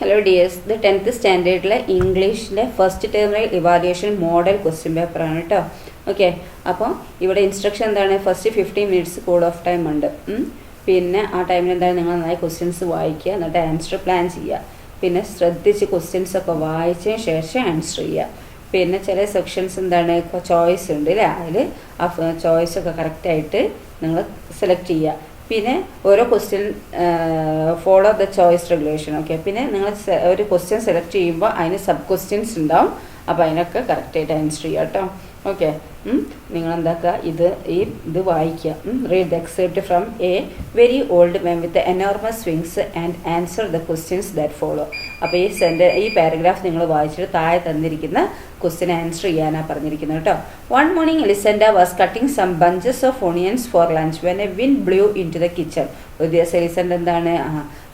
Hello dears, the 10th standard English first term evaluation model question paper ആണ് കേട്ടോ. Okay, അപ്പോൾ ഇവിടെ instruction എന്താണ്? First 15 minutes code of time ഉണ്ട്. പിന്നെ ആ ടൈമിൽ എന്താണ് നിങ്ങൾ നന്നായി ക്വസ്റ്റ്യൻസ് വായിക്കുക, എന്നിട്ട് ആൻസർ പ്ലാൻ ചെയ്യുക. പിന്നെ ശ്രദ്ധിച്ച് ക്വസ്റ്റ്യൻസ് ഒക്കെ വായിച്ചതിന് ശേഷം ആൻസർ ചെയ്യുക. പിന്നെ ചില സെക്ഷൻസ് എന്താണ് ചോയ്സ് ഉണ്ട് അല്ലേ, അതിൽ ആ ചോയ്സൊക്കെ കറക്റ്റായിട്ട് നിങ്ങൾ സെലക്ട് ചെയ്യുക. പിന്നെ ഓരോ question follow the choice regulation. Okay, പിന്നെ നിങ്ങൾ ഒരു ക്വസ്റ്റ്യൻ സെലക്ട് ചെയ്യുമ്പോൾ അതിന് സബ് ക്വസ്റ്റ്യൻസ് ഉണ്ടാവും, അപ്പോൾ അതിനൊക്കെ കറക്റ്റായിട്ട് ആൻസർ ചെയ്യുക കേട്ടോ. ഓക്കെ, നിങ്ങൾ എന്താക്കുക, ഇത് വായിക്കുക. Read the except from A very old man with enormous wings and answer the questions that follow. അപ്പോൾ ഈ പാരഗ്രാഫ് നിങ്ങൾ വായിച്ചിട്ട് താഴെ തന്നിരിക്കുന്ന ക്വസ്റ്റ്യൻ ആൻസർ ചെയ്യാനാണ് പറഞ്ഞിരിക്കുന്നത് കേട്ടോ. One morning Elisenda was cutting some bunches of onions for lunch when a wind blew into the kitchen. ഒരു ദിവസം എലിസൻഡ എന്താണ്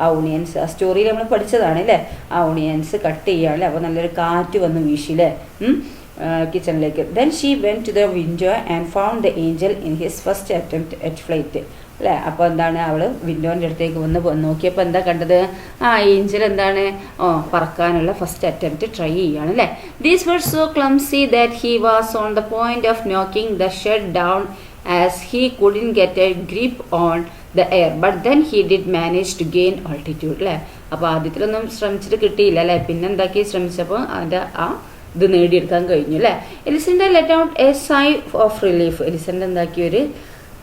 ആ ഓണിയൻസ്, ആ സ്റ്റോറിയിൽ നമ്മൾ പഠിച്ചതാണ് അല്ലേ, ആ ഓണിയൻസ് കട്ട് ചെയ്യുകയാണല്ലേ. അപ്പോൾ നല്ലൊരു കാറ്റ് വന്ന് വീശില്ലേ കിച്ചണിലേക്ക്. Then she went to the window and found the angel in his first attempt at flight അല്ലേ. അപ്പോൾ എന്താണ് അവൾ വിൻഡോൻ്റെ അടുത്തേക്ക് വന്ന് നോക്കിയപ്പോൾ എന്താ കണ്ടത്? ആ ഏഞ്ചൽ എന്താണ് പറക്കാനുള്ള ഫസ്റ്റ് അറ്റംപ്റ്റ് ട്രൈ ചെയ്യുകയാണ് അല്ലേ. These were so clumsy that he was on the point of knocking the shed down as he couldn't get a grip on the air but then he did manage to gain altitude അല്ലേ. അപ്പോൾ ആദ്യത്തിലൊന്നും ശ്രമിച്ചിട്ട് കിട്ടിയില്ല അല്ലേ, പിന്നെ എന്താക്കി ശ്രമിച്ചപ്പോൾ അതിൻ്റെ ഇത് നേടിയെടുക്കാൻ കഴിഞ്ഞു അല്ലേ. Elisenda let out a sigh of relief. Elisenda എന്താക്കി ഒരു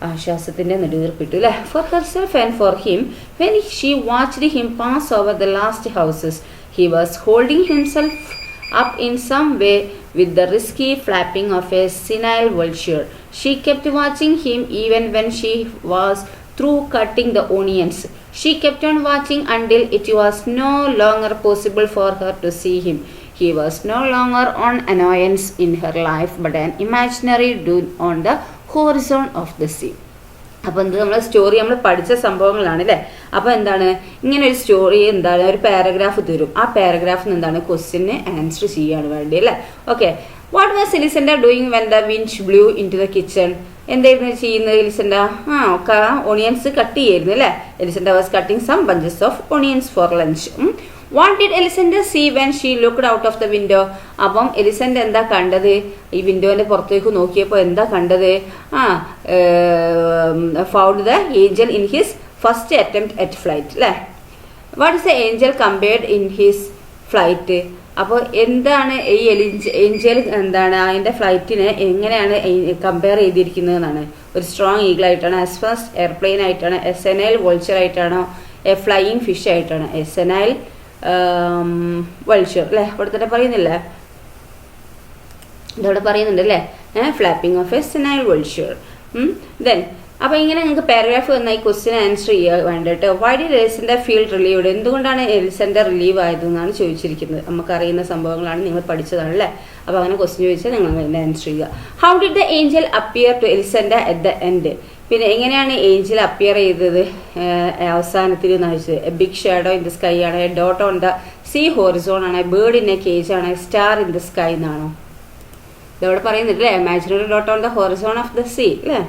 ആശ്വാസത്തിൻ്റെ നെടുവീർപ്പിട്ടു അല്ലേ. For herself and for him when she watched him pass over the last houses he was holding himself up in some way with the risky flapping of a senile vulture. She kept watching him even when she was through cutting the onions. She kept on watching until it was no longer possible for her to see him. He was no longer an annoyance in her life but an imaginary dude on the horizon of the sea. അപ്പോൾ എന്ത് നമ്മളെ story നമ്മൾ പഠിച്ച സംഭവങ്ങളാണ് അല്ലേ. അപ്പോൾ എന്താണ് ഇങ്ങനെ ഒരു സ്റ്റോറി എന്താണ് ഒരു പാരഗ്രാഫ് തരും, ആ പാരഗ്രാഫിന് എന്താണ് ക്വസ്റ്റ്യന് ആൻസർ ചെയ്യാണ് വേണ്ടി അല്ലേ. Okay, what was Elisenda doing when the wind blew into the kitchen. എന്തായിരുന്നു ചെയ്യുന്നത് എലിസൻഡ? ഓണിയൻസ് കട്ട് ചെയ്യായിരുന്നു അല്ലേ. Elisenda was cutting some bunches of onions for lunch. What did Elisenda see when she looked out of the window. അപ്പം Elisenda എന്താ കണ്ടത്? ഈ വിൻഡോന്റെ പുറത്തേക്ക് നോക്കിയപ്പോൾ എന്താ കണ്ടത്? Found the angel in his first attempt at flight അല്ലേ. What is the angel compared in his flight. അപ്പോൾ എന്താണ് ഈ ഏഞ്ചൽ എന്താണ് അതിൻ്റെ ഫ്ലൈറ്റിനെ എങ്ങനെയാണ് കമ്പയർ ചെയ്തിരിക്കുന്നതെന്നാണ്. ഒരു സ്ട്രോങ് ഈഗിൾ ആയിട്ടാണ്, എസ് ഫസ്റ്റ് എയർപ്ലെയിൻ ആയിട്ടാണ്, എസനൈൽ വൾച്ചർ ആയിട്ടാണോ, എ ഫ്ലൈയിങ് ഫിഷ് ആയിട്ടാണ്. എസനൈൽ വൾച്ചർ അല്ലേ, ഇവിടെ തന്നെ പറയുന്നില്ലേ, ഇതവിടെ പറയുന്നുണ്ട് അല്ലേ, flapping of A senile vulture. Then അപ്പോൾ ഇങ്ങനെ നിങ്ങൾക്ക് പാരഗ്രാഫ് വന്ന ഈ ക്വസ്റ്റ്യൻ ആൻസർ ചെയ്യുക വേണ്ടിയിട്ട്. Why did Elisenda feel relieved. എന്തുകൊണ്ടാണ് എലിസൻഡ റിലീവ് ആയതെന്നാണ് ചോദിച്ചിരിക്കുന്നത്. നമുക്കറിയുന്ന സംഭവങ്ങളാണ്, നിങ്ങൾ പഠിച്ചതാണ് അല്ലേ. അപ്പോൾ അങ്ങനെ ക്വസ്റ്റ്യൻ ചോദിച്ചാൽ നിങ്ങൾ അതിൻ്റെ ആൻസർ ചെയ്യുക. How did the angel appear to Elisenda at the end. പിന്നെ എങ്ങനെയാണ് ഏഞ്ചൽ അപ്പിയർ ചെയ്തത് അവസാനത്തിൽ എന്ന് ചോദിച്ചത്. A big shadow in the sky ആണ്, a dot on the sea horizon ആണ്, a bird in a cage ആണ്, a star in the sky എന്നാണോ ഇതവിടെ പറയുന്നില്ലേ. Imaginary dot on the horizon of the sea അല്ലേ,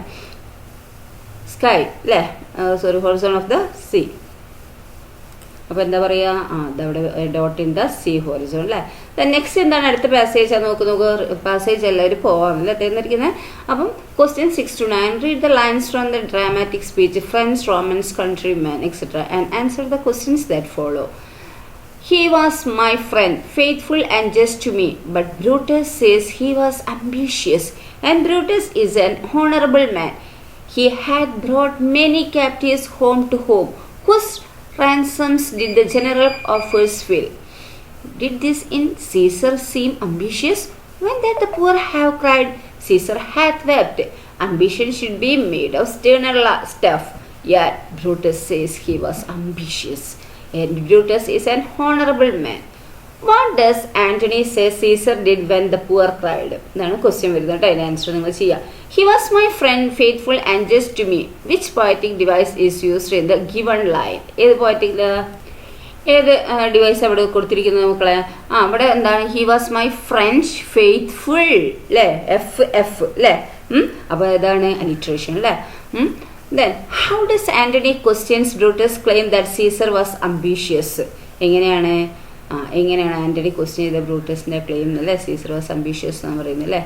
സ്കൈ അല്ലേ, sorry horizon of the sea. അപ്പോൾ എന്താ പറയുക, ഇതവിടെ dot in the sea horizon അല്ലേ. നെക്സ്റ്റ് എന്താണ് അടുത്ത പാസേജ് ആണ് നോക്ക് പാസേജ് എല്ലാവരും പോവാമല്ലേ തന്നിരിക്കുന്നത്. അപ്പം question 6 to 9 read the lines from the dramatic speech friends Romans countrymen etcetera and answer the questions that follow. He was my friend, faithful and just to me, but Brutus says he was ambitious, and Brutus is an honorable man. He had brought many captives home to home, whose ransoms did the general offers fill. Did this in Caesar seem ambitious? When that the poor have cried, Caesar hath wept. Ambition should be made of sterner stuff. Yet Brutus says he was ambitious, and Brutus is an honorable man. What does Antony say Caesar did when the poor cried? എന്നാണ് question വരുന്നത് കേട്ടോ. അതിന് answer നിങ്ങൾ ചെയ്യുക. He was my friend, faithful and just to me. Which poetic device is used in the given line? ഏത് device അവിടെ കൊടുത്തിരിക്കുന്നത് മക്കളെ? അവിടെ എന്താണ്? He was my friend faithful അല്ലേ, എഫ് അല്ലേ. അപ്പോൾ ഏതാണ് അലിട്രേഷൻ അല്ലേ. Then how does Antony questions Brutus claim that Caesar was ambitious? എങ്ങനെയാണ് എങ്ങനെയാണ് ആൻ്റണി ക്വസ്റ്റ്യൻ ചെയ്ത ബ്രൂട്ടസിൻ്റെ ക്ലെയിം അല്ലേ, സീസർ വാസ് അംബീഷ്യസ് എന്ന് പറയുന്നത് അല്ലേ.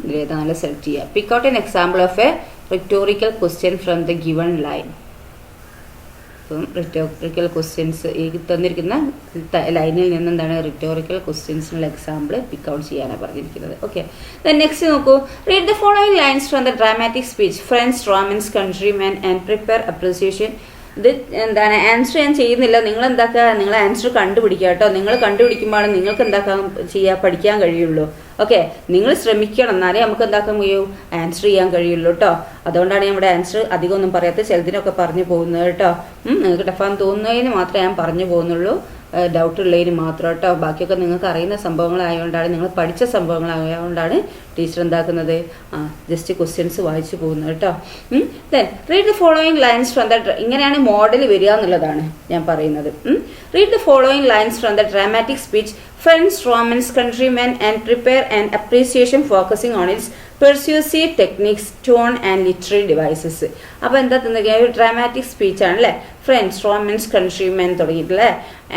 ഇതിലേതാണല്ലോ സെലക്ട് ചെയ്യുക. Pick out an example of a rhetorical question from the given line. അപ്പം റിറ്റോറിക്കൽ ക്വസ്റ്റ്യൻസ് ഈ തന്നിരിക്കുന്ന ലൈനിൽ നിന്ന് എന്താണ് റിറ്റോറിക്കൽ ക്വസ്റ്റ്യൻസിനുള്ള എക്സാമ്പിൾ പിക്ക് ഔട്ട് ചെയ്യാനാണ് പറഞ്ഞിരിക്കുന്നത്. ഓക്കെ, നെക്സ്റ്റ് നോക്കൂ. Read the following lines from the dramatic speech friends, Romans, countrymen and prepare appreciation. ഇത് എന്താണ് ആൻസർ ഞാൻ ചെയ്യുന്നില്ല, നിങ്ങൾ എന്താക്കുക, നിങ്ങൾ ആൻസർ കണ്ടുപിടിക്കുക കേട്ടോ. നിങ്ങൾ കണ്ടുപിടിക്കുമ്പോഴാണ് നിങ്ങൾക്ക് എന്താക്കാൻ ചെയ്യുക, പഠിക്കാൻ കഴിയുള്ളൂ. ഓക്കെ, നിങ്ങൾ ശ്രമിക്കണം, എന്നാലേ നമുക്ക് എന്താക്കാൻ കഴിയൂ, ആൻസർ ചെയ്യാൻ കഴിയുള്ളൂ കേട്ടോ. അതുകൊണ്ടാണ് നമ്മുടെ ആൻസർ അധികം ഒന്നും പറയാത്ത, ചിലതിനൊക്കെ പറഞ്ഞു പോകുന്നത് കേട്ടോ. നിങ്ങൾക്ക് ടഫാന്ന് തോന്നുന്നതിന് മാത്രമേ ഞാൻ പറഞ്ഞു പോകുന്നുള്ളൂ, ഡൗട്ട് ഉള്ളതിന് മാത്രം കേട്ടോ. ബാക്കിയൊക്കെ നിങ്ങൾക്ക് അറിയുന്ന സംഭവങ്ങളായതുകൊണ്ടാണ്, നിങ്ങൾ പഠിച്ച സംഭവങ്ങളായതുകൊണ്ടാണ് ടീച്ചർ എന്താക്കുന്നത്, ജസ്റ്റ് ക്വസ്റ്റ്യൻസ് വായിച്ചു പോകുന്നത് കേട്ടോ. Then read the following lines from the, ഇങ്ങനെയാണ് മോഡൽ വരിക എന്നുള്ളതാണ് ഞാൻ പറയുന്നത്. Read the following lines from the dramatic speech friends, Romans, countrymen and prepare and appreciation focusing on its persuasive techniques, tone and literary devices. അപ്പോൾ എന്താ തന്നിരിക്കുക, ഒരു dramatic സ്പീച്ചാണ് അല്ലേ. ഫ്രണ്ട്സ്, റോമൻസ്, കൺട്രിമെൻ തുടങ്ങിയിട്ടില്ലേ.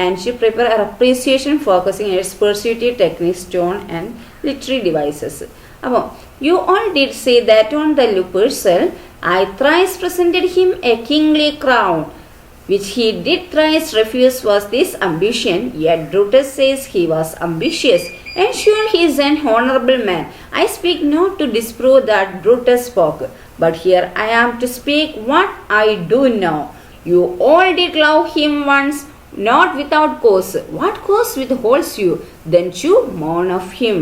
And she prepare appreciation focusing its persuasive techniques, tone and literary devices. അപ്പോൾ you all did see that on the Lupercal I thrice presented him a kingly crown, which he did thrice refuse was this ambition, yet Brutus says he was ambitious, and sure he is an honorable man. I speak not to disprove that Brutus spoke, but here I am to speak what I do know. You all did love him once, not without cause. What cause withholds you? Then you mourn of him.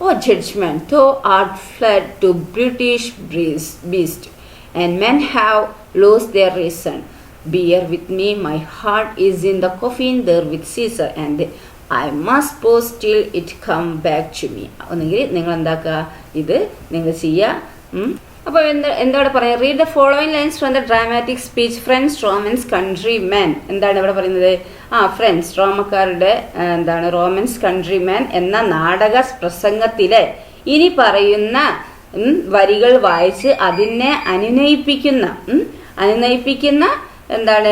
O judgment, thou art fled to brutish beast, and men have lost their reason. Bear with me, my heart is in the coffin there with Caesar, and I must pause till it come back to me. ഒന്നെങ്കിൽ നിങ്ങൾ എന്താക്കുക, ഇത് നിങ്ങൾ ചെയ്യുക. അപ്പോൾ എന്താണ് പറയുക, read the following lines from the dramatic speech friends, Romans, countrymen. എന്താണ് ഇവിടെ പറയുന്നത്, ഫ്രണ്ട്സ് റോമക്കാരുടെ എന്താണ് റോമൻസ്, കൺട്രിമാൻ എന്ന നാടക പ്രസംഗത്തിലെ ഇനി പറയുന്ന വരികൾ വായിച്ച് അതിനെ അനുനയിപ്പിക്കുന്ന എന്താണ്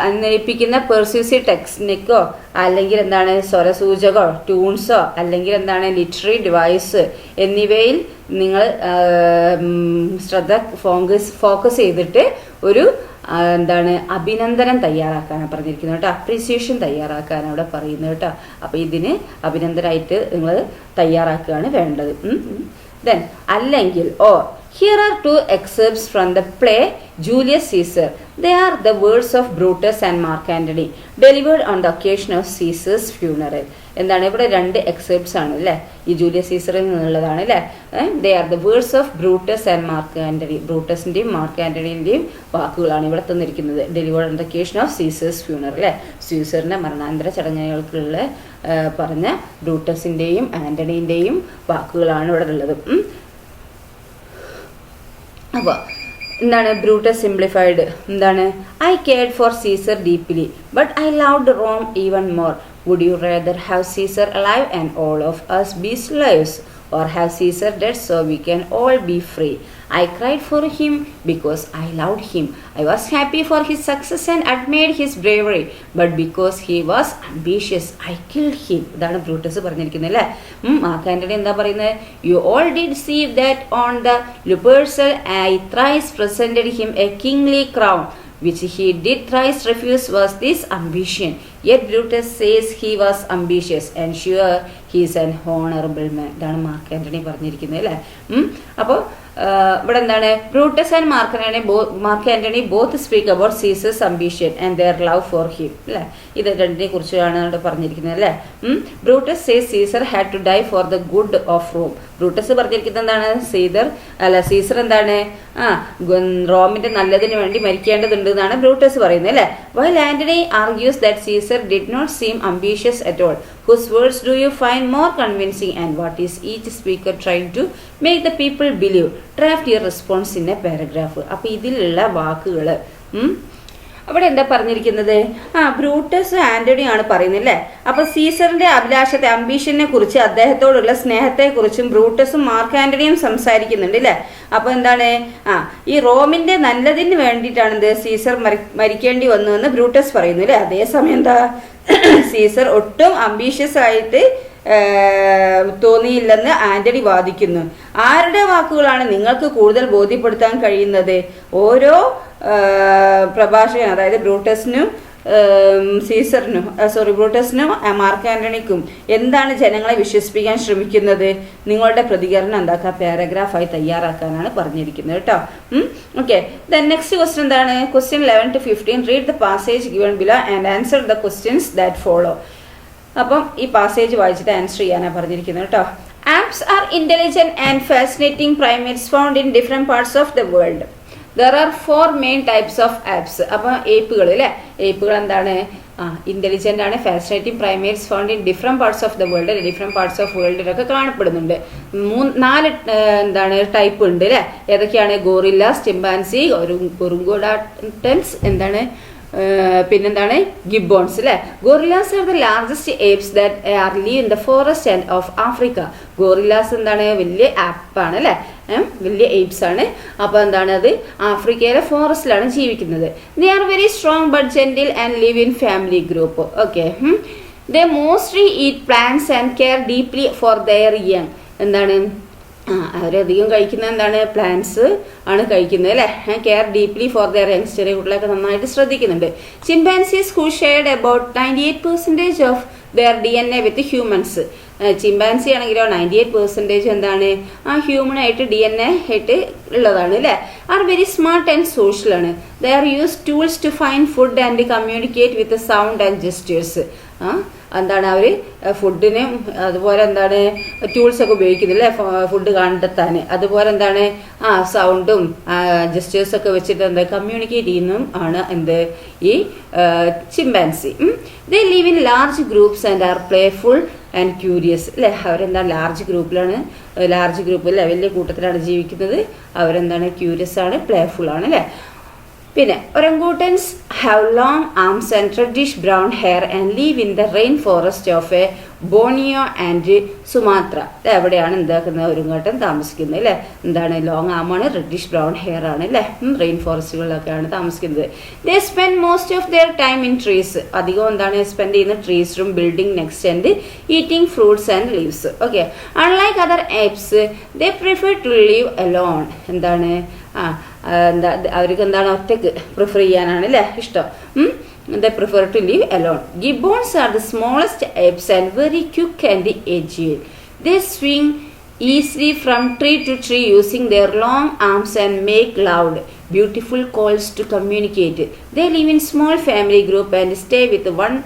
അനുനയിപ്പിക്കുന്ന പെർസ്യൂസീവ് ടെക്നിക്കോ അല്ലെങ്കിൽ എന്താണ് സ്വരസൂചകോ ട്യൂൺസോ അല്ലെങ്കിൽ എന്താണ് ലിറ്റററി ഡിവൈസ് എന്നിവയിൽ നിങ്ങൾ ശ്രദ്ധ ഫോക്കസ് ചെയ്തിട്ട് ഒരു എന്താണ് അഭിനന്ദനം തയ്യാറാക്കാനാണ് പറഞ്ഞിരിക്കുന്നത് കേട്ടോ. അപ്രീസിയേഷൻ തയ്യാറാക്കാനാണ് അവിടെ പറയുന്നത് കേട്ടോ. അപ്പോൾ ഇതിന് അഭിനന്ദനമായിട്ട് നിങ്ങൾ തയ്യാറാക്കുകയാണ് വേണ്ടത്. ദെൻ അല്ലെങ്കിൽ here are two excerpts from the play Julius Caesar. They are the words of Brutus and Mark Antony delivered on the occasion of Caesar's funeral. എന്താണ് ഇവിടെ രണ്ട് എക്സെപ്റ്റ്സ് ആണ് അല്ലേ, ഈ ജൂലിയസ് സീസറിൽ നിന്നുള്ളതാണ് അല്ലേ. They are the words of Brutus and Mark Antony. ബ്രൂട്ടസിൻ്റെയും മാർക്ക് ആൻ്റണിൻ്റെയും വാക്കുകളാണ് ഇവിടെ തന്നിരിക്കുന്നത്. Delivered on the occasion of Caesar's funeral അല്ലേ, സീസറിൻ്റെ മരണാനന്തര ചടങ്ങുകൾക്കുള്ള പറഞ്ഞ ബ്രൂട്ടസിൻ്റെയും ആൻ്റണീൻ്റെയും വാക്കുകളാണ് ഇവിടെ ഉള്ളത്. അപ്പോൾ എന്താണ് ബ്രൂട്ടസ് സിംപ്ലിഫൈഡ്, എന്താണ് I cared for Caesar deeply but I loved Rome even more. Would you rather have Caesar alive and all of us be slaves, or have Caesar dead so we can all be free? I cried for him because I loved him. I was happy for his success and admired his bravery, but because he was ambitious I killed him. ഇതാണ് Brutus പറഞ്ഞിരിക്കുന്നത് അല്ലേ. Mark Antony എന്താ പറയുന്നത്, you all did see that on the Lupercal I thrice presented him a kingly crown, which he did thrice refuse was this ambition, yet Brutus says he was ambitious, and sure he is an honorable man. ഇതാണ് Mark Antony പറഞ്ഞിരിക്കുന്നത് അല്ലേ. അപ്പോൾ ഇവിടെ എന്താണ് Brutus and Mark Antony both speak about Caesar's ambition and their love for him അല്ലേ. ഇത് രണ്ടിനെ കുറിച്ചാണ് ഇവിടെ പറഞ്ഞിരിക്കുന്നത് അല്ലേ. Brutus says Caesar had to die for the good of Rome. Brutus പറഞ്ഞിരിക്കുന്നത് എന്താണ്, സീസർ എന്താണ് റോമിന്റെ നല്ലതിന് വേണ്ടി മരിക്കേണ്ടതുണ്ട് എന്നാണ് ബ്രൂട്ടസ് പറയുന്നത് അല്ലേ. While Antony argues that Caesar did not seem ambitious at all. Whose words do you find more convincing, and what is each speaker trying to make the people believe? Draft your response in a paragraph. അപ്പോൾ ഇതിലുള്ള വാക്കുകൾ അവിടെ എന്താ പറഞ്ഞിരിക്കുന്നത്? Brutus Antony ആണ് പറയുന്നത് അല്ലേ. അപ്പൊ സീസറിന്റെ അഭിലാഷത്തെ, അംബീഷനെ കുറിച്ച്, അദ്ദേഹത്തോടുള്ള സ്നേഹത്തെക്കുറിച്ചും ബ്രൂട്ടസും മാർക്ക് ആന്റണിയും സംസാരിക്കുന്നുണ്ട് അല്ലേ. അപ്പൊ എന്താണ്, ഈ റോമിന്റെ നല്ലതിന് വേണ്ടിയിട്ടാണ് എന്ത് സീസർ മരിക്കേണ്ടി വന്നു എന്ന് ബ്രൂട്ടസ് പറയുന്നു അല്ലേ. അതേസമയം എന്താ സീസർ ഒട്ടും അംബീഷ്യസ് ആയിട്ട് തോന്നിയില്ലെന്ന് ആന്റണി വാദിക്കുന്നു. ആരുടെ വാക്കുകളാണ് നിങ്ങൾക്ക് കൂടുതൽ ബോധ്യപ്പെടുത്താൻ കഴിയുന്നത്? ഓരോ പ്രഭാഷകൻ, അതായത് ബ്രൂട്ടസിനും ബ്രൂട്ടസിനും മാർക്ക് ആന്റണിക്കും എന്താണ് ജനങ്ങളെ വിശ്വസിപ്പിക്കാൻ ശ്രമിക്കുന്നത്? നിങ്ങളുടെ പ്രതികരണം എന്താക്കുക, പാരഗ്രാഫായി തയ്യാറാക്കാനാണ് പറഞ്ഞിരിക്കുന്നത് കേട്ടോ. ഓക്കെ, ദെൻ നെക്സ്റ്റ് ക്വസ്റ്റ്യൻ എന്താണ്? Question 11 to 15. Read the passage given below and answer the questions that follow. അപ്പം ഈ പാസേജ് വായിച്ചിട്ട് ആൻസർ ചെയ്യാനാണ് പറഞ്ഞിരിക്കുന്നത് കേട്ടോ. Apes are intelligent and fascinating primates found in different parts of the world. There are 4 main types of apes. അപ്പം ഏപ്പുകൾ അല്ലേ, ഏപ്പുകൾ എന്താണ്? ഇന്റലിജന്റ് ആണ്, fascinating primates found in different parts of the world, different parts of വേൾഡിലൊക്കെ കാണപ്പെടുന്നുണ്ട്. 4 എന്താണ് type ഉണ്ട് അല്ലേ. ഏതൊക്കെയാണ്? ഗോറില്ലാസ്, ചിമ്പാൻസി, ഒറുങ്കുടാറ്റൻസ്, എന്താണ് പിന്നെന്താണ് ഗിബോൺസ് അല്ലേ. Gorillas are the largest apes that are live in the forest and of Africa. Gorillas എന്താണ്? വലിയ ആപ്പാണ് അല്ലേ, വലിയ ഏപ്സ് ആണ്. അപ്പോൾ എന്താണ് അത് ആഫ്രിക്കയിലെ ഫോറസ്റ്റിലാണ് ജീവിക്കുന്നത്. They are very strong but gentle and live in family group. Okay, they mostly eat plants and care deeply for their young. എന്താണ് അവരധികം കഴിക്കുന്നത്? എന്താണ്? പ്ലാന്റ്സ് ആണ് കഴിക്കുന്നത് അല്ലേ. Care deeply for their youngs, ചെറിയ കുട്ടികളൊക്കെ നന്നായിട്ട് ശ്രദ്ധിക്കുന്നുണ്ട്. Chimpanzees who shared about 98% of their DNA with humans. Chimpanzee ആണെങ്കിലോ 98% എന്താണ് ഹ്യൂമനായിട്ട് DNA ആയിട്ട് ഉള്ളതാണ് അല്ലേ. Are very smart and social ആണ്. They R use tools to find food and communicate with sound and gestures. എന്താണ് അവർ ഫുഡിന് അതുപോലെ എന്താണ് ടൂൾസ് ഒക്കെ ഉപയോഗിക്കുന്നില്ലേ ഫുഡ് കണ്ടെത്താൻ. അതുപോലെ എന്താണ് സൗണ്ടും ജെസ്റ്റേഴ്സൊക്കെ വെച്ചിട്ട് എന്താ കമ്മ്യൂണിക്കേറ്റ് ചെയ്യുന്നതും ആണ് എന്ത് ഈ chimpanzee. They live in large groups and are playful and curious അല്ലേ. അവരെന്താ ലാർജ് ഗ്രൂപ്പിൽ അല്ലേ, വലിയ കൂട്ടത്തിലാണ് ജീവിക്കുന്നത്. അവരെന്താണ് ക്യൂരിയസ് ആണ്, പ്ലേഫുൾ ആണ് അല്ലേ. പിന്നെ orangutans have long arms and reddish brown hair and live in the rain forest of a Borneo and Sumatra. എവിടെയാണ് എന്താക്കുന്നത് ഒരങ്ങാട്ടൻ താമസിക്കുന്നത് അല്ലേ. എന്താണ് ലോങ് ആമാണ്, റെഡിഷ് ബ്രൗൺ ഹെയർ ആണ് അല്ലേ. റെയിൻ ഫോറസ്റ്റുകളിലൊക്കെയാണ് താമസിക്കുന്നത്. They spend most of their time in trees. അധികം എന്താണ് സ്പെൻഡ് ചെയ്യുന്നത് ട്രീസിലും building next and eating fruits and leaves. Okay, unlike other apes they prefer to live alone. എന്താണ് അവർക്ക് എന്താണ് ഒറ്റക്ക് പ്രിഫർ ചെയ്യാനാണ് അല്ലേ ഇഷ്ടം. They prefer to live alone. Gibbons are the smallest apes and very quick and agile. They swing easily from tree to tree using their long arms and make loud, beautiful calls to communicate. They live in small family group and stay with one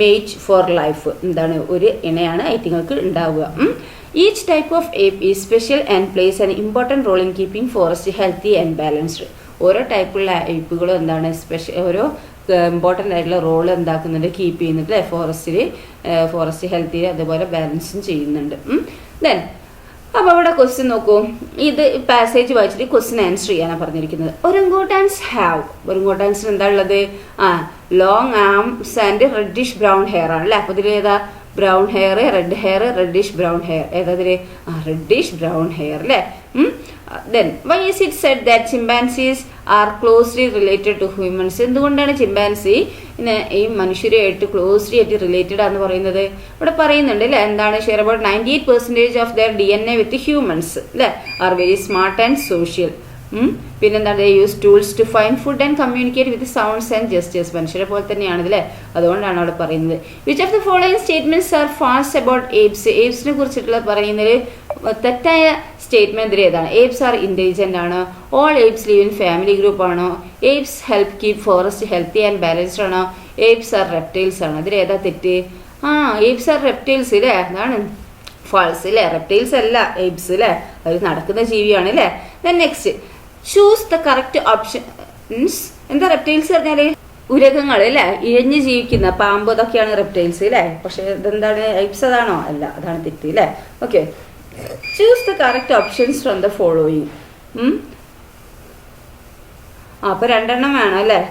mate for life. എന്താണ് ഒരു ഇണയാണ് ഐറ്റിങ്ങൾക്ക് ഉണ്ടാവുക. Each type of ape is special and plays an important role in keeping forest healthy and balanced. ഓരോ ടൈപ്പുള്ള ഏപ്പുകളും എന്താണ് special ഓരോ important ആയിട്ടുള്ള role എന്താക്കുന്നുണ്ട്, keep ചെയ്യുന്നുണ്ട് forest healthy അതുപോലെ ബാലൻസും ചെയ്യുന്നുണ്ട്. ദെൻ അപ്പോൾ ഇവിടെ ക്വസ്റ്റ്യൻ നോക്കൂ. ഇത് പാസേജ് വായിച്ചിട്ട് ക്വസ്റ്റ്യൻ ആൻസർ ചെയ്യാനാണ് പറഞ്ഞിരിക്കുന്നത്. ഒറംഗൂട്ടാൻസിന് എന്താ ഉള്ളത്? Long arms and reddish brown hair ആണ് അല്ലേ. അപ്പോൾ ഇതിൽ ഏതാ brown hair, red hair, reddish brown hair. ഏതാതില് റെഡിഷ് ബ്രൗൺ ഹെയർ അല്ലേ. Then why is it said that chimpanzees are closely related to humans? എന്തുകൊണ്ടാണ് ചിമ്പാൻസി ഈ മനുഷ്യരുമായിട്ട് ക്ലോസ്ലി ആയിട്ട് റിലേറ്റഡ് ആണെന്ന് പറയുന്നത്? ഇവിടെ പറയുന്നുണ്ട് അല്ലേ. എന്താണ് share about 98% of their DNA with humans അല്ലേ. Are very smart and social. പിന്നെന്താണ് use tools to find food and communicate with sounds and gestures. മനുഷ്യരെ പോലെ തന്നെയാണ് ഇതല്ലേ, അതുകൊണ്ടാണ് അവിടെ പറയുന്നത്. Which of the following statements are false about apes? ഏപ്സിനെ കുറിച്ചിട്ടുള്ള പറയുന്നത് തെറ്റായ സ്റ്റേറ്റ്മെന്റ് ഏതാണ്? ഏപ്സ് ആർ ഇന്റലിജന്റ് ആണോ? All apes live in family group ആണോ? Apes help keep forest healthy and balanced ആണോ? ഏപ്സ് ആർ റെപ്റ്റൈൽസ് ആണോ? അതിൽ ഏതാ തെറ്റ്? ഏപ്സ് ആർ റെപ്റ്റൈൽസ് ഇല്ലേ, അതാണ് ഫാൾസ് ഇല്ലേ. റെപ്റ്റൈൽസ് അല്ല ഏപ്സ് അല്ലേ, അവർ നടക്കുന്ന ജീവിയാണ് അല്ലേ. Then next choose the correct options. എന്താ റെപ്റ്റൈൽസ് പറഞ്ഞാല്? ഉരകങ്ങൾ അല്ലേ, ഇഴഞ്ഞ് ജീവിക്കുന്ന പാമ്പ്, അതൊക്കെയാണ് റെപ്റ്റൈൽസ് അല്ലേ. പക്ഷെ ഇതെന്താണ് ഏപ്സ് അതാണോ? അല്ല, അതാണ് തെറ്റ് അല്ലേ. Okay, choose the correct options from the following. അപ്പോൾ 2 വേണം അല്ലേ.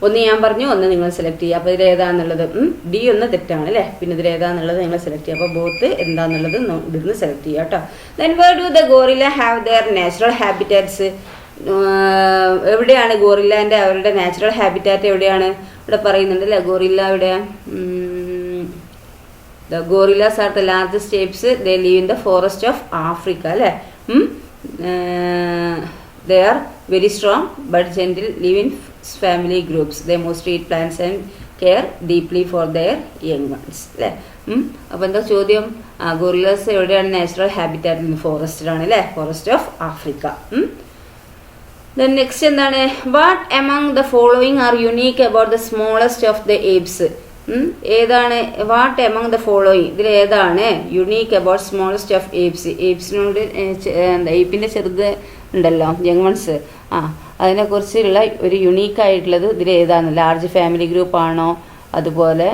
ഒന്ന് ഞാൻ പറഞ്ഞു, ഒന്ന് നിങ്ങൾ സെലക്ട് ചെയ്യുക. അപ്പോൾ ഇതിൽ ഏതാണെന്നുള്ളത് ഡി ഒന്ന് തെറ്റാണ് അല്ലേ. പിന്നെ ഇതിൽ ഏതാണെന്നുള്ളത് നിങ്ങൾ സെലക്ട് ചെയ്യുക. അപ്പോൾ ബോത്ത് എന്താണെന്നുള്ളത് ഇതിൽ സെലക്ട് ചെയ്യുക കേട്ടോ. Then where do the gorilla have their natural habitats? എവിടെയാണ് ഗോറില്ലാൻ്റെ അവരുടെ നാച്ചുറൽ ഹാബിറ്റാറ്റ് എവിടെയാണ്? ഇവിടെ പറയുന്നുണ്ട് അല്ലേ, ഗോറില്ല എവിടെ? The gorillas are the largest apes. They live in the forest of Africa അല്ലേ. They are very strong but gentle, live in family groups. They mostly eat plants and care deeply for their young ones അല്ലേ. അപ്പോൾ എന്താ ചോദ്യം? ഗോറില്ലാസ് എവിടെയാണ് natural habitat? ഫോറസ്റ്റിലാണ് അല്ലേ, forest of Africa. Then next എന്താണ്? What among the following are unique about the smallest of the apes? ഏതാണ്? What among the following, ഇതിൽ ഏതാണ് unique about smallest of apes? ഏപ്സിനോട് എന്താ ഏപ്പിൻ്റെ ചെറുത് ഉണ്ടല്ലോ, യങ് വൺസ്, അതിനെക്കുറിച്ചുള്ള ഒരു യുണീക്കായിട്ടുള്ളത് ഇതിൽ ഏതാണ്? ലാർജ് ഫാമിലി ഗ്രൂപ്പ് ആണോ, അതുപോലെ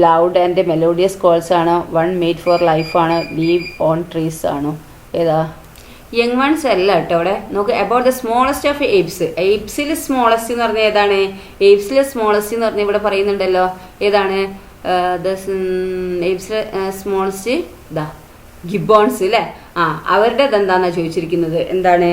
ലൗഡ് ആൻഡ് മെലോഡിയസ് കോൾസ് ആണോ, വൺ മെയ്ഡ് ഫോർ ലൈഫ് ആണോ, ലീവ് ഓൺ ട്രീസ് ആണോ? ഏതാ? യങ് വൺസ് അല്ല കേട്ടോ. അവിടെ നോക്ക്, about the smallest of apes. ഏപ്സിൽ സ്മോളസ്റ്റ് എന്ന് പറഞ്ഞാൽ ഏതാണ്? ഏപ്സിൽ സ്മോളസ്റ്റ് എന്ന് പറഞ്ഞാൽ ഇവിടെ പറയുന്നുണ്ടല്ലോ, ഏതാണ്? ഏപ്സിൽ സ്മോളസ്റ്റ് ഇതാ ഗിബോൺസ് അല്ലേ. അവരുടെ എന്താണെന്നാണ് ചോദിച്ചിരിക്കുന്നത്. എന്താണ്?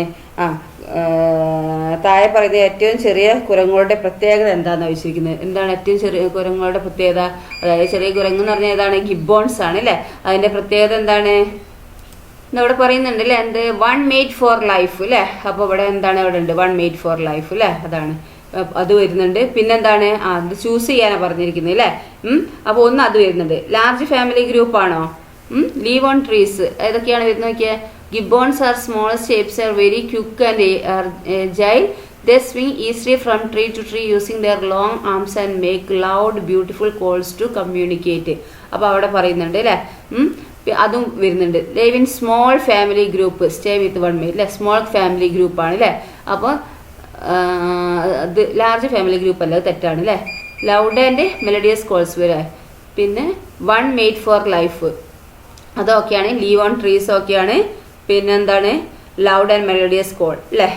താഴെ പറയുന്നത് ഏറ്റവും ചെറിയ കുരങ്ങുകളുടെ പ്രത്യേകത എന്താണെന്നാണ് ചോദിച്ചിരിക്കുന്നത്. എന്താണ് ഏറ്റവും ചെറിയ കുരങ്ങുകളുടെ പ്രത്യേകത? അതായത് ചെറിയ കുരങ്ങ് എന്ന് പറഞ്ഞാൽ ഏതാണ്? ഗിബോൺസ് ആണ് അല്ലേ. അതിൻ്റെ പ്രത്യേകത എന്താണ്? ഇവിടെ പറയുന്നുണ്ട് അല്ലേ, എന്ത്? വൺ മെയ്ഡ് ഫോർ ലൈഫ് അല്ലേ. അപ്പോൾ ഇവിടെ എന്താണ്? ഇവിടെ ഉണ്ട് വൺ മെയ്ഡ് ഫോർ ലൈഫ് അല്ലേ, അതാണ് അത് വരുന്നുണ്ട്. പിന്നെന്താണ്? അത് ചൂസ് ചെയ്യാനാണ് പറഞ്ഞിരിക്കുന്നത് അല്ലേ. അപ്പോൾ ഒന്ന് അത് വരുന്നുണ്ട്. ലാർജ് ഫാമിലി ഗ്രൂപ്പ് ആണോ? ലീവ് ഓൺ ട്രീസ് ഏതൊക്കെയാണ് വരുന്നത് നോക്കിയാൽ? Gibbons are smallest apes are very quick and agile. They swing easily from tree to tree using their long arms and make loud beautiful calls to communicate. അപ്പോൾ അവിടെ പറയുന്നുണ്ട് അല്ലേ. അതും വരുന്നുണ്ട്. Live in small family group, stay with one made അല്ലേ. Small family ഗ്രൂപ്പാണ് അല്ലേ. അപ്പോൾ അത് ലാർജ് ഫാമിലി ഗ്രൂപ്പ് അല്ല, തെറ്റാണ് അല്ലേ. ലൗഡ് ആൻഡ് മെലഡിയസ് കോൾസ് വരെ. പിന്നെ വൺ മെയ്ഡ് ഫോർ ലൈഫ് അതൊക്കെയാണ്. ലീവ് ഓൺ ട്രീസ് ഒക്കെയാണ്. പിന്നെ എന്താണ്? ലൗഡ് ആൻഡ് മെലഡിയസ് കോൾ അല്ലേ.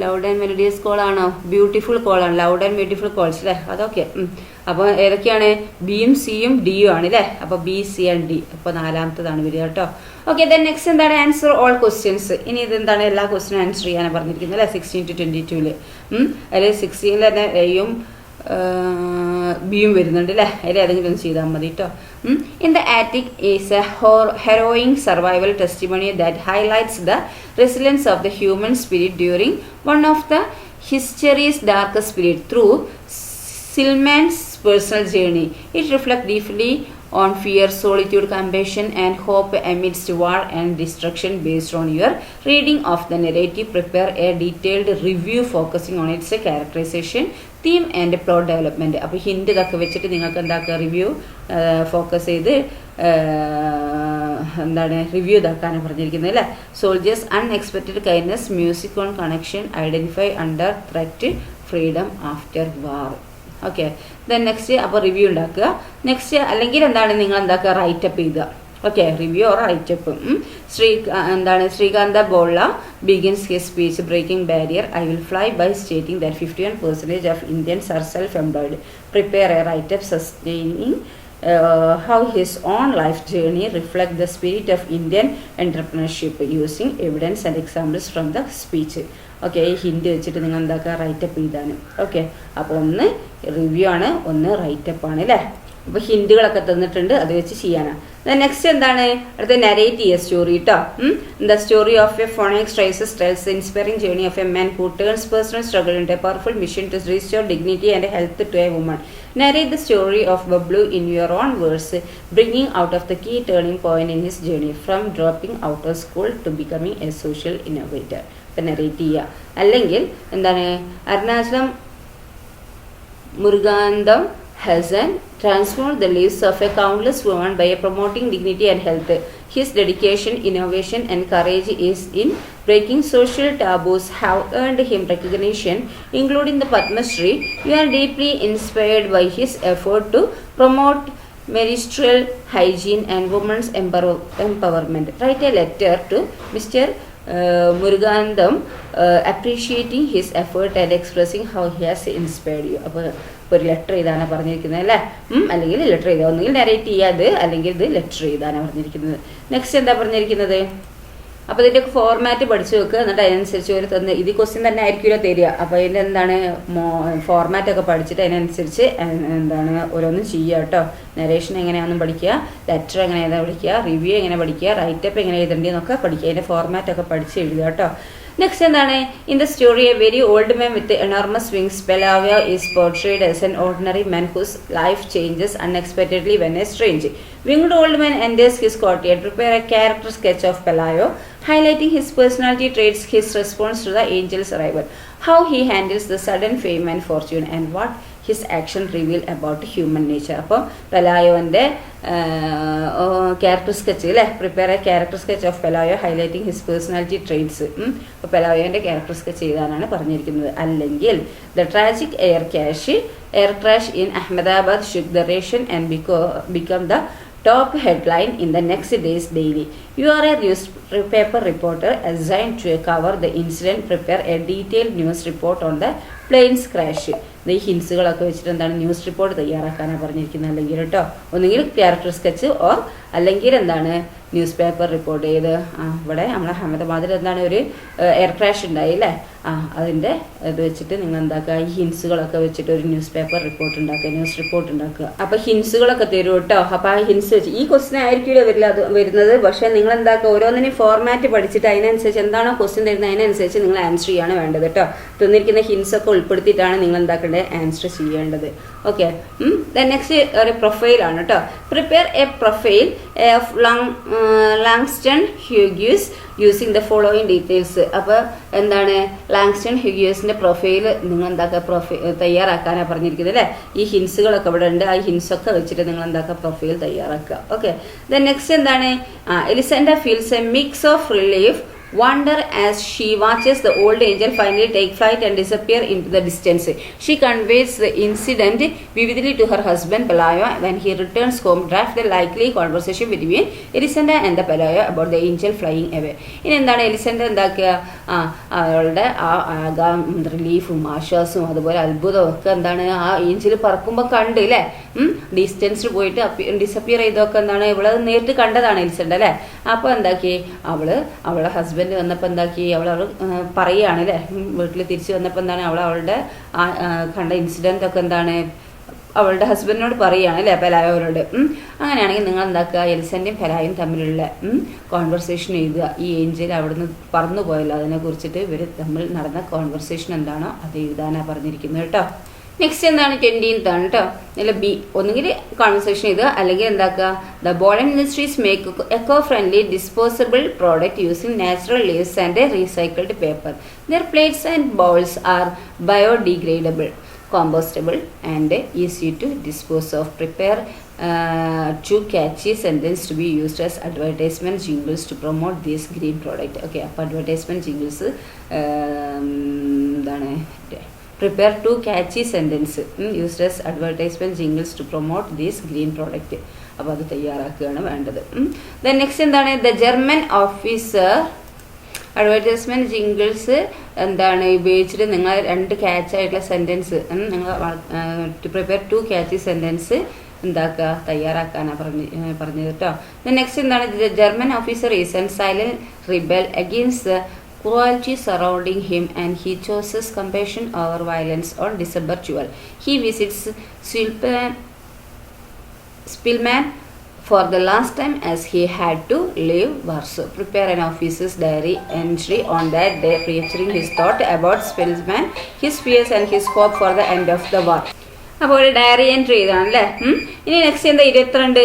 ലൗഡ് ആൻഡ് മെലഡിയസ് കോൾ ആണോ? ബ്യൂട്ടിഫുൾ കോളാണ്. ലൗഡ് ആൻഡ് ബ്യൂട്ടിഫുൾ കോൾസ് അല്ലേ, അതൊക്കെ. അപ്പോൾ ഏതൊക്കെയാണ്? ബിയും സിയും ഡിയും ആണ് അല്ലേ. അപ്പോൾ ബി, സി ആൻഡ് ഡി. അപ്പോൾ നാലാമത്തതാണ് വരിക കേട്ടോ. ഓക്കെ, ദെൻ നെക്സ്റ്റ് എന്താണ്? Answer all questions. ഇനി ഇതെന്താണ്? എല്ലാ ക്വസ്റ്റ്യനും ആൻസർ ചെയ്യാനാണ് പറഞ്ഞിരിക്കുന്നത് അല്ലേ. 16 to 22 അതിൽ 16 തന്നെ എയും ബിയും വരുന്നുണ്ട് അല്ലേ. അതിൽ ഏതെങ്കിലും ഒന്ന് ചെയ്താൽ മതി കേട്ടോ. In the attic is a harrowing survival testimony that highlights the resilience of the human spirit during one of the history's darkest period through Sslc's personal journey. It reflects deeply on fear, solitude, compassion, and hope amidst war and destruction. Based on your reading of the narrative, prepare a detailed review focusing on its characterization, theme, and plot development. അപ്പോൾ hint ഇതൊക്കെ വെച്ചിട്ട് നിങ്ങൾക്ക് എന്താക്കുക? Review focus ചെയ്ത് എന്താണ്? Review ഇതാക്കാനാണ് പറഞ്ഞിരിക്കുന്നത് അല്ലേ. Soldiers, unexpected kindness, music on connection, identify under threat, freedom after war. Okay, then next അപ്പോൾ review ഉണ്ടാക്കുക. നെക്സ്റ്റ് അല്ലെങ്കിൽ എന്താണ്? നിങ്ങൾ എന്താക്കുക? റൈറ്റപ്പ് ചെയ്യുക. Okay, review or writeup. എന്താണ്? Srikanth ബോള്ള begins his speech breaking barrier I will fly by stating that 51% of Indians are self-employed. Prepare a write-up sustaining how his own life journey reflects the spirit of Indian entrepreneurship using evidence and examples from the speech. Okay, ഈ hint വെച്ചിട്ട് നിങ്ങൾ എന്താക്കുക? Writeup ചെയ്താണ്. Okay, അപ്പോൾ ഒന്ന് review ആണ്, ഒന്ന് writeup ആണ് അല്ലേ. അപ്പോൾ ഹിന്റുകളൊക്കെ തന്നിട്ടുണ്ട്, അത് വെച്ച് ചെയ്യാനാണ്. നെക്സ്റ്റ് എന്താണ്? അടുത്ത നരേറ്റ് ചെയ്യുക സ്റ്റോറി കേട്ടോ. The story of a phoenix rises tells the inspiring journey of a man who turns personal struggle into a powerful mission to restore dignity and health to a woman. Narrate the story of Bablu in your own words, bringing out of the key turning point in his journey from dropping out of school to becoming a social innovator. ഇപ്പം narrate ചെയ്യുക. അല്ലെങ്കിൽ എന്താണ്? Arunachalam Muruganantham Hassan transformed the lives of a countless women by promoting dignity and health. His dedication, innovation, and courage is in breaking social taboos have earned him recognition, including the Padma Shri. You are deeply inspired by his effort to promote menstrual hygiene and women's empowerment. Write a letter to Mr. Muruganantham appreciating his effort and expressing how he has inspired you. അപ്പോൾ ഒരു letter എഴുതാനാണ് പറഞ്ഞിരിക്കുന്നത് അല്ലേ, അല്ലെങ്കിൽ letter എഴുതാം, ഒന്നുകിൽ narrate ചെയ്യാത് അല്ലെങ്കിൽ ഇത് ലെറ്റർ എഴുതാനാണ് പറഞ്ഞിരിക്കുന്നത്. നെക്സ്റ്റ് എന്താ പറഞ്ഞിരിക്കുന്നത്? അപ്പോൾ ഇതിൻ്റെ ഫോർമാറ്റ് പഠിച്ചു വെക്കുക, എന്നിട്ട് അതിനനുസരിച്ച് ഒരു തന്ന് ഇത് ക്വസ്റ്റ്യൻ തന്നെ ആയിരിക്കുമല്ലോ തരിക. അപ്പോൾ അതിൻ്റെ എന്താണ് ഫോർമാറ്റൊക്കെ പഠിച്ചിട്ട് അതിനനുസരിച്ച് എന്താണ് ഓരോന്നും ചെയ്യുക കേട്ടോ. നരേഷൻ എങ്ങനെയാണെന്നും പഠിക്കുക, ലെറ്റർ എങ്ങനെയാണ് പഠിക്കുക, റിവ്യൂ എങ്ങനെ പഠിക്കുക, റൈറ്റപ്പ് എങ്ങനെ എഴുതേണ്ടതെന്നൊക്കെ പഠിക്കുക. അതിൻ്റെ ഫോർമാറ്റൊക്കെ പഠിച്ച് എഴുതുക കേട്ടോ. നെക്സ്റ്റ് എന്താണ്? In the story a very old man with enormous wings Pelayo is portrayed as an ordinary man whose life changes unexpectedly when a strange winged old man enters his courtyard. Prepare a character sketch of Pelayo, highlighting his personality traits, his response to the angel's arrival, how he handles the sudden fame and fortune, and what his action reveal about human nature. അപ്പോൾ പെലായോൻ്റെ character sketch അല്ലേ, prepare a character sketch of Pelayo highlighting his personality traits. അപ്പോൾ പെലായോൻ്റെ character sketch ചെയ്താനാണ് പറഞ്ഞിരിക്കുന്നത്. അല്ലെങ്കിൽ the tragic air crash in Ahmedabad shook the nation and become the top headline in the next day's daily. You are a newspaper reporter assigned to cover the incident. Prepare a detailed news report on the plane's crash. ഈ ഹിൻസുകളൊക്കെ വെച്ചിട്ട് എന്താണ് news report തയ്യാറാക്കാനാണ് പറഞ്ഞിരിക്കുന്നത്. അല്ലെങ്കിൽ കേട്ടോ ഒന്നുകിൽ character sketch or അല്ലെങ്കിൽ എന്താണ് news paper report ചെയ്ത് ഇവിടെ നമ്മുടെ അഹമ്മദാബാദിൽ എന്താണ് ഒരു എയർ ക്രാഷ് ഉണ്ടായില്ലേ, അതിൻ്റെ ഇത് വെച്ചിട്ട് നിങ്ങൾ എന്താക്കുക, ഈ ഹിൻസുകളൊക്കെ വെച്ചിട്ട് ഒരു ന്യൂസ് പേപ്പർ റിപ്പോർട്ട് ഉണ്ടാക്കുക, ന്യൂസ് റിപ്പോർട്ട് ഉണ്ടാക്കുക. അപ്പോൾ ഹിൻസുകളൊക്കെ തരും കേട്ടോ. അപ്പോൾ ആ ഹിൻസ് വെച്ച് ഈ ക്വസ്റ്റ്യൻ ആയിരിക്കില്ല വരുന്നത്, പക്ഷേ നിങ്ങൾ എന്താക്കുക, ഓരോന്നിനും ഫോർമാറ്റ് പഠിച്ചിട്ട് അതിനനുസരിച്ച് എന്താണോ ക്വസ്റ്റ്യൻ തരുന്നത് അതിനനുസരിച്ച് നിങ്ങൾ ആൻസർ ചെയ്യാണ് വേണ്ടത് കേട്ടോ. തന്നിരിക്കുന്ന ഹിൻസൊക്കെ ഉൾപ്പെടുത്തിയിട്ടാണ് നിങ്ങൾ എന്താക്കേണ്ടത്, ആൻസർ ചെയ്യേണ്ടത്. ഓക്കെ, നെക്സ്റ്റ് ഒരു പ്രൊഫൈലാണ് കേട്ടോ. Prepare a profile of Langston Hughes using the following details. അപ്പോൾ എന്താണ് ലാങ്സ്റ്റൺ ഹ്യൂഗ്യൂസിൻ്റെ പ്രൊഫൈൽ നിങ്ങൾ എന്താക്കുക തയ്യാറാക്കാനാണ് പറഞ്ഞിരിക്കുന്നത് അല്ലേ. ഈ ഹിൻസുകളൊക്കെ ഇവിടെ ഉണ്ട്, ആ ഹിൻസൊക്കെ വെച്ചിട്ട് നിങ്ങൾ എന്താക്കുക പ്രൊഫൈൽ തയ്യാറാക്കുക. ഓക്കെ, ദെൻ നെക്സ്റ്റ് എന്താണ്? Elisenda feels a mix of relief wonder as she watches the old angel finally take flight and disappear into the distance. She conveys the incident vividly to her husband Pelayo. When he returns home, draft the likely conversation between Elisenda and the Pelayo about the angel flying away. ഇനി എന്താണ് എലിസണ്ട എന്താക്കുക, അവളുടെ റിലീഫും ആശ്വാസവും അതുപോലെ അത്ഭുതവും ഒക്കെ എന്താണ് ആ Angel പറക്കുമ്പോൾ കണ്ട് അല്ലേ, ഡിസ്റ്റൻസിൽ പോയിട്ട് ഡിസപ്പിയർ ചെയ്തൊക്കെ എന്താണ് ഇവള് നേരിട്ട് കണ്ടതാണ് എലിസണ്ട അല്ലേ. അപ്പോൾ എന്താക്കി അവളുടെ ഹസ്ബൻഡ് വന്നപ്പോൾ എന്താക്കി അവൾ പറയുകയാണ് അല്ലേ, വീട്ടിൽ തിരിച്ച് വന്നപ്പോൾ എന്താണ് അവളുടെ കണ്ട ഇൻസിഡൻ്റ് ഒക്കെ എന്താണ് അവളുടെ ഹസ്ബൻഡിനോട് പറയുകയാണ് അല്ലേ, പെലായോരോട്. അങ്ങനെയാണെങ്കിൽ നിങ്ങൾ എന്താക്കുക, എലിസൻ്റെയും പെലായും തമ്മിലുള്ള കോൺവെർസേഷൻ എഴുതുക. ഈ ഏഞ്ചൽ അവിടുന്ന് പറന്നു പോയല്ലോ, അതിനെ കുറിച്ചിട്ട് ഇവർ തമ്മിൽ നടന്ന കോൺവെർസേഷൻ എന്താണോ അത് എഴുതാനാണ് പറഞ്ഞിരിക്കുന്നത് കേട്ടോ. നെക്സ്റ്റ് എന്താണ് 20th ആണ് കേട്ടോ. അല്ല ബി, ഒന്നുകിൽ കോൺവെർസേഷൻ ചെയ്ത് അല്ലെങ്കിൽ എന്താക്കുക, the board industries make eco friendly disposable product using natural leaves and recycled paper. Their plates and bowls are biodegradable, compostable and easy to dispose of. Prepare two catchy sentences to be used as advertisement jingles to promote this green product. Okay, അപ്പോൾ advertisement jingles എന്താണ്, prepare two catchy sentences used as advertisement jingles to promote this green product. അപ്പോൾ അത് തയ്യാറാക്കുകയാണ് വേണ്ടത്. Then next എന്താണ്, the German officer advertisement jingles എന്താണ് ഉപയോഗിച്ചിട്ട് നിങ്ങൾ 2 ക്യാച്ചായിട്ടുള്ള sentence നിങ്ങൾ പ്രിപ്പയർ 2 ക്യാച്ചി സെൻറ്റൻസ് എന്താക്കുക തയ്യാറാക്കാനാണ് പറഞ്ഞത് കേട്ടോ. നെക്സ്റ്റ് എന്താണ്, German officer is an silent rebel against the cruelty surrounding him and he chooses compassion over violence. On December 12, he visits Spillman for the last time as he had to leave Warsaw. Prepare an officer's diary entry on that day featuring his thought about Spillman, his fears and his hope for the end of the war. അപ്പോൾ ഒരു diary entry ചെയ്താണല്ലേ. ഇനി next എന്താ 22,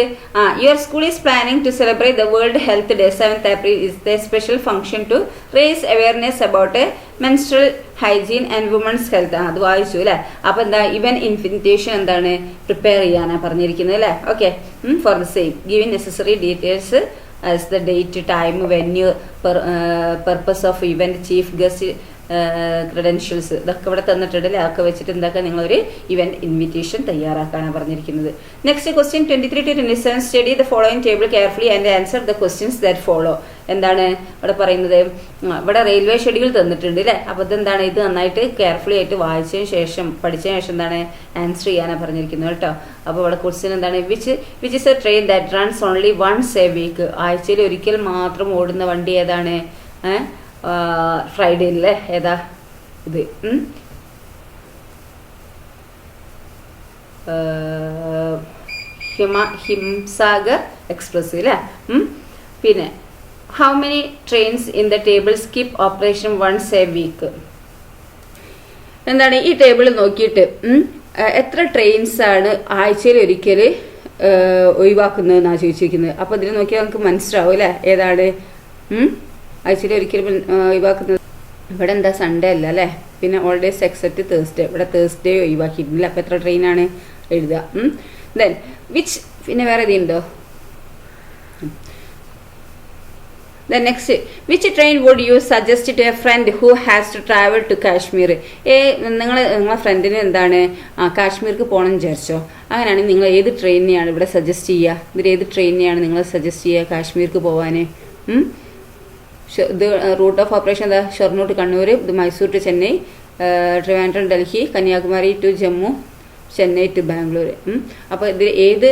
your school is planning to celebrate the world health day 7th April is the special function to raise awareness about menstrual hygiene and women's health. അത് വായിച്ചു അല്ലേ. അപ്പോൾ എന്താ ഇവൻ ഇൻവിറ്റേഷൻ എന്താണ് പ്രിപ്പയർ ചെയ്യാനാണ് പറഞ്ഞിരിക്കുന്നത് അല്ലേ. Okay, for the same giving necessary details as the date, time, venue, purpose of event, chief guest, credentials ഇതൊക്കെ ഇവിടെ തന്നിട്ടുണ്ട് അല്ലേ. അതൊക്കെ വെച്ചിട്ട് എന്താക്കുക നിങ്ങളൊരു ഇവന്റ് ഇൻവിറ്റേഷൻ തയ്യാറാക്കാനാണ് പറഞ്ഞിരിക്കുന്നത്. Next question 23 to 27, study the following table carefully and answer the questions that follow. എന്താണ് ഇവിടെ പറയുന്നത്, ഇവിടെ റെയിൽവേ ഷെഡ്യൂൾ തന്നിട്ടുണ്ട് അല്ലേ. അപ്പോൾ ഇതെന്താണ്, ഇത് നന്നായിട്ട് കെയർഫുള്ളി ആയിട്ട് വായിച്ചതിന് ശേഷം പഠിച്ചതിന് ശേഷം എന്താണ് ആൻസർ ചെയ്യാനാണ് പറഞ്ഞിരിക്കുന്നത് കേട്ടോ. അപ്പോൾ ഇവിടെ ക്വസ്റ്റ്യൻ എന്താണ്, which is a train that runs only once a week, ആഴ്ചയിൽ ഒരിക്കൽ മാത്രം ഓടുന്ന വണ്ടി ഏതാണ്, ഫ്രൈഡേ അല്ലേ, ഏതാ ഇത്, ഹിംസാഗർ എക്സ്പ്രസ് അല്ലേ. പിന്നെ how many trains in the table skip operation once a week, എന്താണ് ഈ ടേബിൾ നോക്കിയിട്ട് എത്ര ട്രെയിൻസ് ആണ് ആഴ്ചയിൽ ഒരിക്കൽ ഒഴിവാക്കുന്നതെന്നാണ് ചോദിച്ചിരിക്കുന്നത്. അപ്പോൾ ഇതിൽ നോക്കിയാൽ നമുക്ക് മനസ്സിലാവും അല്ലേ ഏതാണ് ആഴ്ചയിൽ ഒരിക്കലും ഒഴിവാക്കുന്നത്. ഇവിടെ എന്താ സൺഡേ അല്ല അല്ലേ, പിന്നെ ഓൾ ഡേയ്സ് എക്സെപ്റ്റ് തേഴ്സ്ഡേ, ഇവിടെ തേഴ്സ്ഡേ ഒഴിവാക്കിയിട്ടില്ല. അപ്പോൾ എത്ര ട്രെയിനാണ് എഴുതുക. ദെൻ വിച്ച്, പിന്നെ വേറെ ഇതുണ്ടോ. Then next, which train would you suggest to a friend who has to travel to Kashmir? നിങ്ങളെ ഫ്രണ്ടിന് എന്താണ് കാശ്മീർക്ക് പോകണം വിചാരിച്ചോ, അങ്ങനെയാണെങ്കിൽ നിങ്ങൾ ഏത് ട്രെയിനിനെയാണ് ഇവിടെ സജസ്റ്റ് ചെയ്യുക, ഇതിൽ ഏത് ട്രെയിനിനെയാണ് നിങ്ങൾ സജസ്റ്റ് ചെയ്യുക കാശ്മീർക്ക് പോകാൻ. ഇത് റൂട്ട് ഓഫ് ഓപ്പറേഷൻ എന്താ, ഷൊർണൂർ ടു കണ്ണൂർ, ഇത് Mysore to Chennai, Trivandrum Delhi, Kanyakumari to Jammu, Chennai to Bangalore. അപ്പോൾ ഇതിൽ ഏത്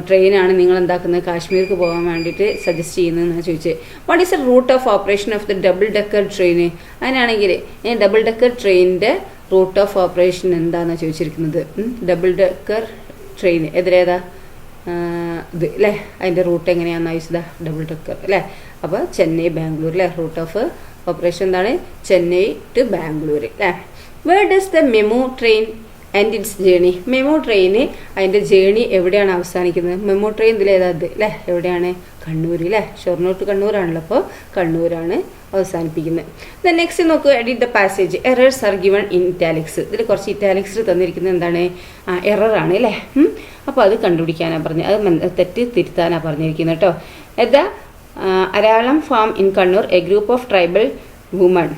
ട്രെയിനാണ് നിങ്ങൾ എന്താക്കുന്നത് കാശ്മീർക്ക് പോകാൻ വേണ്ടിയിട്ട് സജസ്റ്റ് ചെയ്യുന്നതെന്നാണ് ചോദിച്ചത്. What is a route of operation of the double decker train, അങ്ങനെയാണെങ്കിൽ ഡബിൾ ഡെക്കർ ട്രെയിനിൻ്റെ റൂട്ട് ഓഫ് ഓപ്പറേഷൻ എന്താണെന്നാണ് ചോദിച്ചിരിക്കുന്നത്. ഡബിൾ ഡെക്കർ ട്രെയിൻ എതിരേതാ ഇത് അല്ലേ, അതിൻ്റെ റൂട്ട് എങ്ങനെയാണെന്ന് ചോദിച്ചതാ ഡബിൾ ഡെക്കർ അല്ലേ. അപ്പോൾ ചെന്നൈ ബാംഗ്ലൂർ അല്ലേ, റൂട്ട് ഓഫ് ഓപ്പറേഷൻ എന്താണ് ചെന്നൈ ടു ബാംഗ്ലൂർ അല്ലേ. Where does the MEMU train and its journey, MEMU ട്രെയിന് അതിൻ്റെ ജേണി എവിടെയാണ് അവസാനിക്കുന്നത്. മെമു ട്രെയിൻ ഇതിലേതാ ഇത് അല്ലേ, എവിടെയാണ് കണ്ണൂർ അല്ലേ, ഷൊർണൂർ ടു കണ്ണൂരാണല്ലോ, അപ്പോൾ കണ്ണൂരാണ് അവസാനിപ്പിക്കുന്നത്. ദെൻ നെക്സ്റ്റ് നോക്കുക, edit the passage, errors are given in italics, ഇതിൽ കുറച്ച് ഇറ്റാലിക്സിൽ തന്നിരിക്കുന്നത് എന്താണ് എററാണ് അല്ലേ. അപ്പോൾ അത് കണ്ടുപിടിക്കാനാണ് പറഞ്ഞത്, അത് തെറ്റ് തിരുത്താനാണ് പറഞ്ഞിരിക്കുന്നത് കേട്ടോ. എന്താ Aralam farm in Kannur, a group of tribal woman,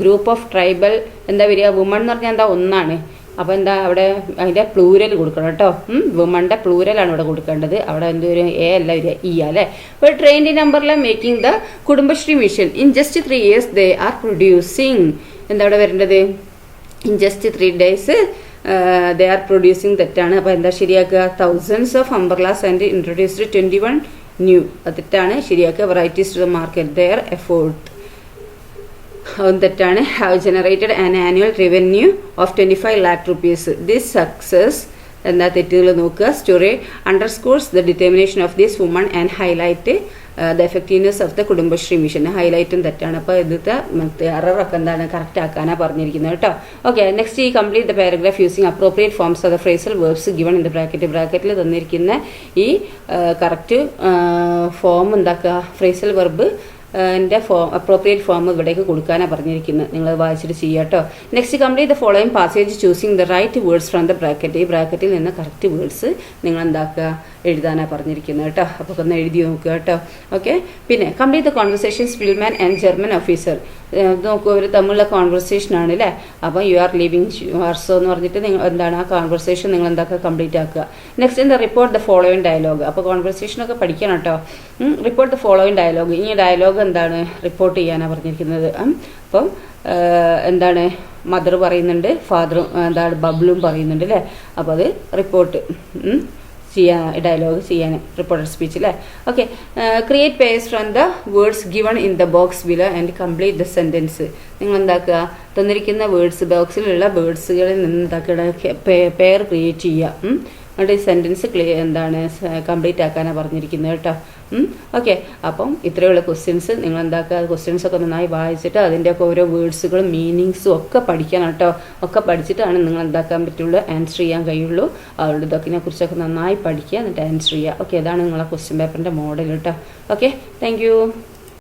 group of tribal എന്താ വരിക, വുമൺ എന്ന് പറഞ്ഞാൽ എന്താ ഒന്നാണ്, അപ്പോൾ എന്താ അവിടെ അതിൻ്റെ പ്ലൂരൽ കൊടുക്കണം കേട്ടോ. വുമണിൻ്റെ പ്ലൂരലാണ് ഇവിടെ കൊടുക്കേണ്ടത്, അവിടെ എന്തൊരു എ അല്ല വരിക ഇ അല്ലേ. അപ്പോൾ ട്രെയിനിൻ്റെ നമ്പറിൽ making the Kudumbashree mission in just 3 years they are producing, എന്താ അവിടെ വരേണ്ടത് in just 3 days they are producing, തെറ്റാണ്. അപ്പോൾ എന്താ ശരിയാക്കുക, thousands of umbrellas and introduced 21 new, അത് തെറ്റാണ്. ശരിയാക്കുക varieties to the market their effort, അതും തെറ്റാണ്. Have generated an annual revenue of 25 lakh rupees, this success എന്താ തെറ്റുകൾ നോക്കുക. Story underscores the determination of this woman and highlight the effectiveness of the Kudumbashree mission, ഹൈലൈറ്റും തെറ്റാണ്. അപ്പോൾ ഇതിത്തെ എററൊക്കെ എന്താണ് കറക്റ്റ് ആക്കാനാണ് പറഞ്ഞിരിക്കുന്നത് കേട്ടോ. ഓക്കെ, നെക്സ്റ്റ് ഈ complete the paragraph using appropriate forms of the phrasal verbs given in the bracket, ബ്രാക്കറ്റിൽ തന്നിരിക്കുന്ന ഈ കറക്റ്റ് ഫോം എന്താക്കുക, ഫ്രേസൽ വെർബ് എൻ്റെ അപ്രോപ്രിയേറ്റ് ഫോം ഇവിടേക്ക് കൊടുക്കാനാണ് പറഞ്ഞിരിക്കുന്നത്, നിങ്ങൾ വായിച്ചിട്ട് ചെയ്യുക കേട്ടോ. Next complete the following passage choosing the right words from the bracket, ഈ ബ്രാക്കറ്റിൽ നിന്ന് കറക്റ്റ് വേർഡ്സ് നിങ്ങൾ എന്താക്കുക എഴുതാനാണ് പറഞ്ഞിരിക്കുന്നത് കേട്ടോ. അപ്പോൾ ഒന്ന് എഴുതി നോക്കുക കേട്ടോ. ഓക്കെ, പിന്നെ complete the conversations Szpilman and German officer, നോക്കൂ അവർ തമ്മിലുള്ള കോൺവെർസേഷൻ ആണ് അല്ലേ. അപ്പോൾ യു ആർ ലിവിങ് വാർസോ എന്ന് പറഞ്ഞിട്ട് നിങ്ങൾ എന്താണ് ആ കോൺവെർസേഷൻ നിങ്ങൾ എന്താക്കുക കംപ്ലീറ്റ് ആക്കുക. നെക്സ്റ്റ് എന്താ റിപ്പോർട്ട് ദ ഫോളോയിങ് ഡയലോഗ്, അപ്പോൾ കോൺവെർസേഷനൊക്കെ പഠിക്കണം കേട്ടോ. റിപ്പോർട്ട് ദ ഫോളോയിങ് ഡയലോഗ്, ഈ ഡയലോഗ് എന്താണ് റിപ്പോർട്ട് ചെയ്യാനാണ് പറഞ്ഞിരിക്കുന്നത്. അപ്പം എന്താണ് മദർ പറയുന്നുണ്ട്, ഫാദർ എന്താണ് ബബ്ലും പറയുന്നുണ്ട് അല്ലേ. അപ്പോൾ അത് റിപ്പോർട്ട് ചെയ്യാൻ, ഡയലോഗ് ചെയ്യാൻ റിപ്പോർട്ടർ സ്പീച്ച് അല്ലേ. Okay, create purse from the words given in the box below and complete the sentence, നിങ്ങൾ എന്താക്കുക തന്നിരിക്കുന്ന വേർഡ്സ് ബോക്സിലുള്ള വേർഡ്സുകളിൽ നിന്ന് എന്താക്കുക പെയർ ക്രിയേറ്റ് ചെയ്യുക, എന്നിട്ട് ഈ സെൻറ്റൻസ് എന്താണ് കംപ്ലീറ്റ് ആക്കാനാണ് പറഞ്ഞിരിക്കുന്നത് കേട്ടോ. ഓക്കെ, അപ്പം ഇത്രയുള്ള ക്വസ്റ്റ്യൻസ് നിങ്ങൾ എന്താക്കുക, ക്വസ്റ്റ്യൻസൊക്കെ നന്നായി വായിച്ചിട്ട് അതിൻ്റെയൊക്കെ ഓരോ വേർഡ്സുകളും മീനിങ്സും ഒക്കെ പഠിക്കണം കേട്ടോ. ഒക്കെ പഠിച്ചിട്ടാണ് നിങ്ങൾ എന്താക്കാൻ പറ്റുള്ളൂ, ആൻസർ ചെയ്യാൻ കഴിയുള്ളൂ. അവരുടെ ഇതൊക്കെ കുറിച്ചൊക്കെ നന്നായി പഠിക്കുക, എന്നിട്ട് ആൻസർ ചെയ്യുക. ഓക്കെ, അതാണ് നിങ്ങളെ ക്വസ്റ്റ്യൻ പേപ്പറിൻ്റെ മോഡൽ കേട്ടോ. Okay, thank you.